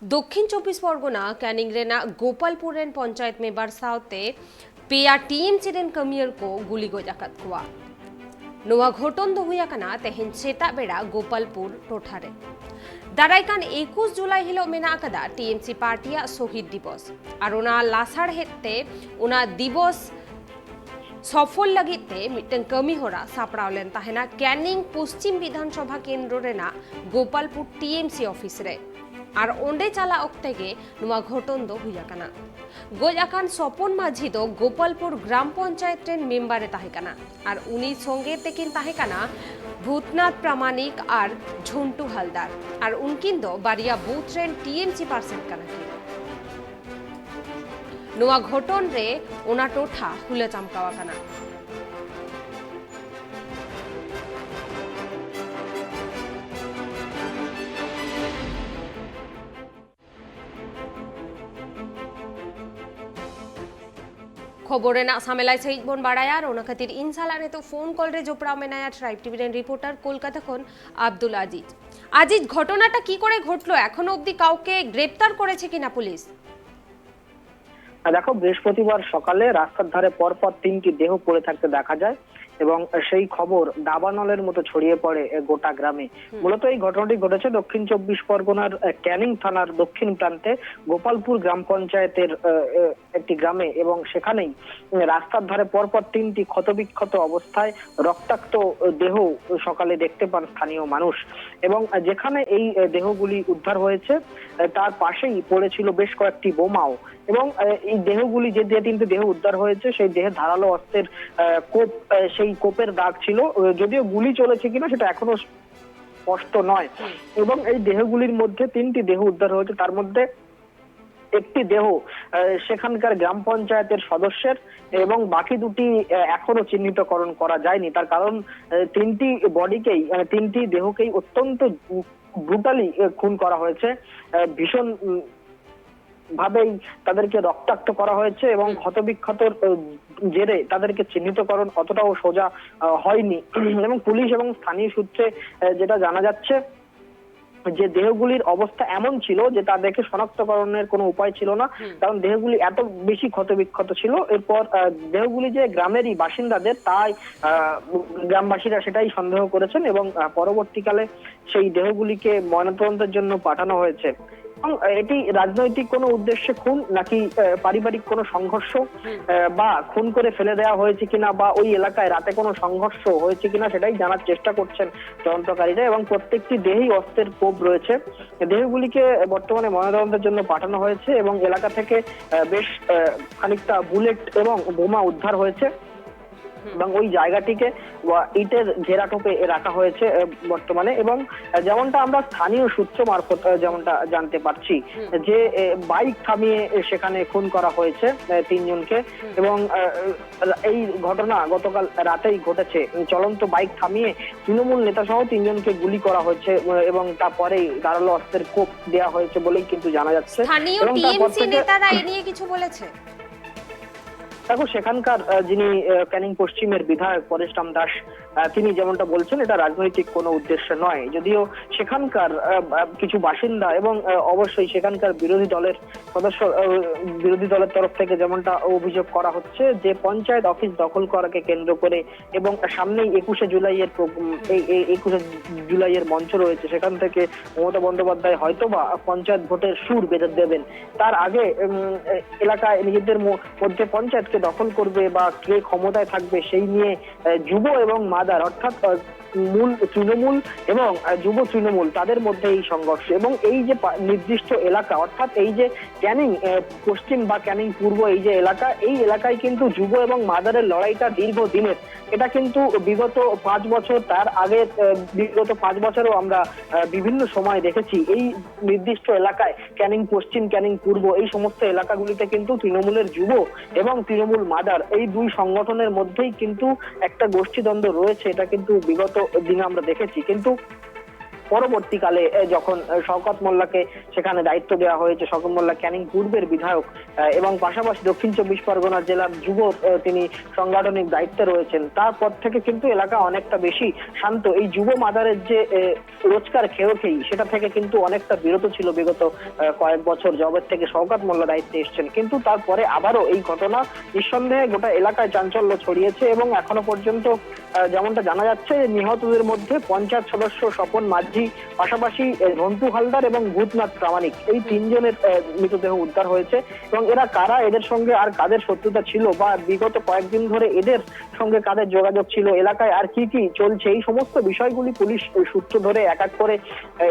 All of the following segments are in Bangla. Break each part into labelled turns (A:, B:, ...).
A: দক্ষিণ চব্বিশ Pargana Canning রেনা Gopalpur rain panchayat member साउते पेया TMC rain कमियर को गुली गोज आकाद कुआ नोआ घोटन दो हुई कना तेहेन सेता बेड़ा गोपालपुर टोठारे दारायकान 21 जुलाई हिलो मेना आकादा टीएमसी पार्टिया शहीद दिवस और उना लासाड़ हेते उना दिवस सफल लगिते मिटन कमी होरा सापड़ाव लेन ताहेना कैनिंग पश्चिम विधानसभा केंद्र रेना गोपालपुर टीएमसी ऑफिस रे और ओंडे चला ऑक्ते गे नुआ घोटन दो हुई कना गोजाकान सपन माझी दो गोपालपुर ग्राम पंचायत रेन मेम्बारे ताहे कना और उनी संगे तेकिन ताहे कना भूतनाथ प्रामाणिक और झुंटू हलदार और उनकिन दो बारिया बूथ रेन टीएमसी पार्सन कना की नुआ घोटन रे ओना टोठा हुले चमकावा कना खबरे ना सामेलाय सहित बन बाड़ायार ओना खातिर इनशाला ने तो फोन कॉल रे जोपड़ा मेनाया ट्राइब टीवी রেন রিপোর্টার কলকাতা কোন আব্দুল আজিজ ঘটনাটা কি করে ঘটলো এখনো অবধি কাউকে গ্রেফতার করেছে কিনা পুলিশ?
B: দেখো, বৃহস্পতিবার সকালে রাস্তার ধারে পরপর 3টি দেহ পড়ে থাকতে দেখা যায় এবং সেই খবর দাবানলের মতো ছড়িয়ে পড়ে গোটা গ্রামে। মূলত এই ঘটনাটি ঘটেছে দক্ষিণ চব্বিশ পরগনার ক্যানিং থানার দক্ষিণ প্রান্তে গোপালপুর গ্রাম পঞ্চায়েতের একটি গ্রামে এবং সেখানেই রাস্তার ধারে পরপর 3টি ক্ষতবিক্ষত অবস্থায় রক্তাক্ত দেহ সকালে দেখতে পান স্থানীয় মানুষ এবং যেখানে এই দেহগুলি উদ্ধার হয়েছে তার পাশেই পড়েছিল বেশ কয়েকটি বোমাও এবং এই দেহগুলি যে 3টি দেহ উদ্ধার হয়েছে সেই দেহে ধারালো অস্ত্রের কোপ সেই কোপের দাগ ছিল, যদিও গুলি চলেছে কিনা সেটা এখনো স্পষ্ট নয় এবং এই দেহগুলির মধ্যে 3টি দেহ উদ্ধার হয়েছে, তার মধ্যে একটি দেহ সেখানকার গ্রাম পঞ্চায়েতের সদস্যের এবং বাকি দুটি এখনো চিহ্নিতকরণ করা যায়নি। তার কারণ 3টি বডিকেই 3টি দেহকেই অত্যন্ত ব্রুটালি খুন করা হয়েছে, ভীষণ ভাবেই তাদেরকে রক্তাক্ত করা হয়েছে এবং ক্ষতবিক্ষত জেরে তাদেরকে চিহ্নিতকরণ অতটাও সোজা হয়নি এবং পুলিশ এবং স্থানীয় সূত্রে যেটা জানা যাচ্ছে যে দেহগুলির অবস্থা এমন ছিল যে তাদেরকে শনাক্তকরণের কোনো উপায় ছিল না, কারণ দেহগুলি এত বেশি ক্ষতবিক্ষত ছিল। এরপর দেহগুলি যে গ্রামেরই বাসিন্দাদের তাই গ্রামবাসীরা সেটাই সন্দেহ করেছেন এবং পরবর্তীকালে সেই দেহগুলিকে ময়নাতদন্তের জন্য পাঠানো হয়েছে। এটি রাজনৈতিক কোনো উদ্দেশ্যে খুন নাকি পারিবারিক কোনো সংঘর্ষ বা খুন করে ফেলে দেওয়া হয়েছে কিনা বা ওই এলাকায় রাতে কোনো সংঘর্ষ হয়েছে কিনা সেটাই জানার চেষ্টা করছেন তদন্তকারীরা এবং প্রত্যেকটি দেহেই অস্ত্রের কোপ রয়েছে। দেহগুলিকে বর্তমানে ময়নাতদন্তের জন্য পাঠানো হয়েছে এবং এলাকা থেকে বেশ খানিকটা বুলেট এবং বোমা উদ্ধার হয়েছে এবং ওই জায়গাটিকে ইটের ঘেরাটোপে রাখা হয়েছে বর্তমানে এবং যেমনটা আমরা স্থানীয় সূত্র মারফত যেমনটা জানতে পারছি যে বাইক থামিয়ে সেখানে খুন করা হয়েছে 3 জনকে এবং এই ঘটনা গতকাল রাতেই ঘটেছে। চলন্ত বাইক থামিয়ে তৃণমূল নেতা সহ 3 জনকে গুলি করা হয়েছে এবং তারপরেই ধারালো অস্ত্রের কোপ দেওয়া হয়েছে বলেই কিন্তু জানা যাচ্ছে।
A: স্থানীয় টিএমসি নেতারা এই নিয়ে কিছু বলেছে?
B: দেখো, সেখানকার যিনি ক্যানিং পশ্চিমের বিধায়ক পরেশ রাম দাস তিনি যেমনটা বলছেন এটা রাজনৈতিক কোনো উদ্দেশ্য নয়, যদিও সেখানকার কিছু বাসিন্দা এবং অবশ্যই সেখানকার বিরোধী দলের তরফ থেকে যেমনটা অভিযোগ করা হচ্ছে যে পঞ্চায়েত অফিস দখল করাকে কেন্দ্র করে এবং সামনেই 21শে জুলাইয়ের মঞ্চ রয়েছে, সেখান থেকে মমতা বন্দ্যোপাধ্যায় হয়তোবা পঞ্চায়েত ভোটের সুর বেঁধে দেবেন। তার আগে এলাকায় নিজেদের মধ্যে পঞ্চায়েতকে দখল করবে বা কে ক্ষমতায় থাকবে সেই নিয়ে যুব এবং মাদার অর্থাৎ মূল তৃণমূল এবং যুব তৃণমূল তাদের মধ্যে এই সংঘর্ষ এবং এই যে নির্দিষ্ট এলাকা অর্থাৎ এই যে ক্যানিং পশ্চিম বা ক্যানিং পূর্ব এই যে এলাকা, এই এলাকায় কিন্তু যুব এবং মাদারের লড়াইটা দীর্ঘদিনের। এটা কিন্তু বিগত 5 বছর, তার আগে বিগত 5 বছরও আমরা বিভিন্ন সময় দেখেছি এই নির্দিষ্ট এলাকায় ক্যানিং পশ্চিম ক্যানিং পূর্ব এই সমস্ত এলাকাগুলিতে কিন্তু তৃণমূলের যুব এবং তৃণমূল মাদার এই দুই সংগঠনের মধ্যেই কিন্তু একটা গোষ্ঠীদ্বন্দ্ব রয়েছে। এটা কিন্তু বিগত দিনে আমরা দেখেছি, কিন্তু পরবর্তীকালে যখন শওকত মোল্লাকে সেখানে দায়িত্ব দেওয়া হয়েছে, শওকত মোল্লা ক্যানিং পূর্বের বিধায়ক এবং পাশাপাশি দক্ষিণ চব্বিশ পরগনা জেলার যুব তিনি সাংগঠনিক দায়িত্বে রয়েছেন, তারপর থেকে কিন্তু এলাকা অনেকটা বেশি শান্ত। এই যুব মাদারের যে রোজকার খেয়েই সেটা থেকে কিন্তু অনেকটা বিরত ছিল বিগত কয়েক বছর জবের থেকে শওকত মোল্লা দায়িত্বে এসেছেন। কিন্তু তারপরে আবারও এই ঘটনা নিঃসন্দেহে গোটা এলাকায় চাঞ্চল্য ছড়িয়েছে এবং এখনো পর্যন্ত যেমনটা জানা যাচ্ছে নিহতদের মধ্যে পঞ্চায়েত সদস্য স্বপন মাঝি, পাশাপাশি ধন্টু হালদার এবং ভূতনাথ প্রামাণিক, এই তিনজনের মৃতদেহ উদ্ধার হয়েছে। এবং এরা কারা, এদের সঙ্গে আর কাদের শত্রুতা ছিল বা বিগত কয়েকদিন ধরে এদের সঙ্গে কাদের যোগাযোগ ছিল, এলাকায় আর কি কি চলছে, এই সমস্ত বিষয়গুলি পুলিশ সূত্র ধরে এক এক করে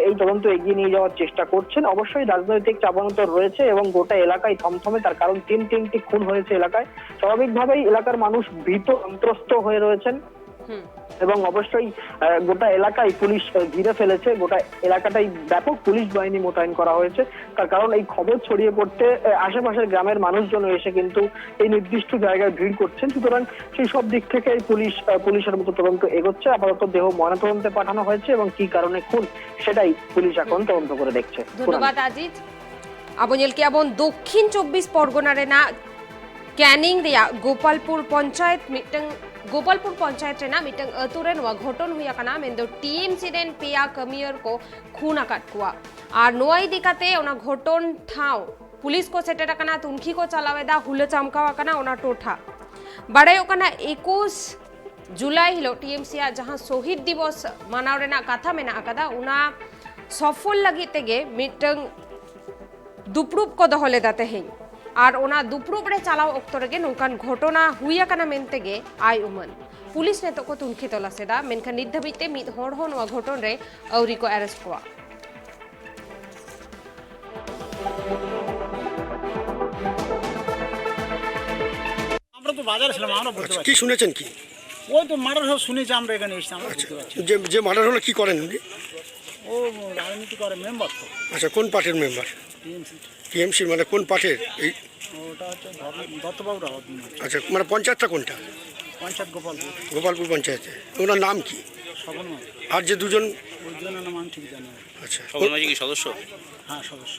B: এই তদন্ত এগিয়ে নিয়ে যাওয়ার চেষ্টা করছেন। অবশ্যই রাজনৈতিক চাপানোতর রয়েছে এবং গোটা এলাকায় থমথমে, তার কারণ তিনটি খুন হয়েছে এলাকায়। স্বাভাবিকভাবেই এলাকার মানুষ ভীত সন্ত্রস্ত হয়ে রয়েছেন এবং অবশ্যই গোটা এলাকায় পুলিশ ঘিরে ফেলেছে, গোটা এলাকাটাই ব্যাপক পুলিশ বাহিনী মোতায়েন করা হয়েছে। তার কারণ এই খবর ছড়িয়ে পড়তে আশেপাশের গ্রামের মানুষজন এসে কিন্তু এই নির্দিষ্ট জায়গায় ভিড় করছেন। সুতরাং সেই সব দিক থেকে পুলিশের মতো তদন্ত এগোচ্ছে। আপাতত দেহ ময়নাতদন্তে পাঠানো হয়েছে এবং কি কারণে খুন সেটাই পুলিশ এখন তদন্ত করে দেখছে।
A: ধন্যবাদ Aziz. abo nyel ki abon dokhin 24 porgona rena Canning রিয়া গোপালপুর পঞ্চায়েত মিটং গোপালপুর পঞ্চায়েত রেনা মিটং আতুরে নোয়া ঘটন হুই আকানা মেন্দো টিএমসি রেন পেয়া কমিयर को खून आकाट कुआ আর নোয়াই দিকাতে ওনা ঘটন ঠাও পুলিশ को সেটের আকানা তুনখি को চালাवेदा हुल चमकाव आकाना ओना टोठा बड़ाई ओकाना 21 जुलाई हिलो टीएमसी जहां शहीद दिवस मानाव रेना कथा मेना आकादा उना सफल लगी तेगे मिटं दुपरूप को दहले दाते हैं और ओना दुपरूप रे चालाव अक्तो रेगे नोंकान घटना हुई आकाना मेनतेगे आय उमन पुलिस ने तो को तुनखी तलासेदा मेनखान नित धाबिते मिद हर हो नोआ घटन रे अवरी को अरेस्ट कोआ
C: আমরা তো বাজারে ছিলাম, আমরা বুঝতে পারছি
D: কি শুনেছেন কি?
C: ওই তো মার্ডার হওয়া শুনেছি, আমরা এখানে এসেছি, আমরা বুঝতে পারছি।
D: যে মার্ডার হলো কি করেন উনি?
C: ও রাজনীতি করে মেম্বার তো
D: আচ্ছা, কোন পার্টির মেম্বার?
C: টিএমসি।
D: টিএমসি মানে কোন পার্টির? এই
C: ওটা হচ্ছে দত্তবাবুরা।
D: আচ্ছা, মানে পঞ্চায়েতটা কোনটা?
C: পঞ্চায়েত গোপালপুর।
D: গোপালপুর পঞ্চায়েতে। ওনার নাম কি?
C: সকল
D: আর যে দুজন?
C: ওই জনের নাম আমি ঠিক জানি না।
D: আচ্ছা,
E: সকল মাঝে কি সদস্য?
C: হ্যাঁ, সদস্য।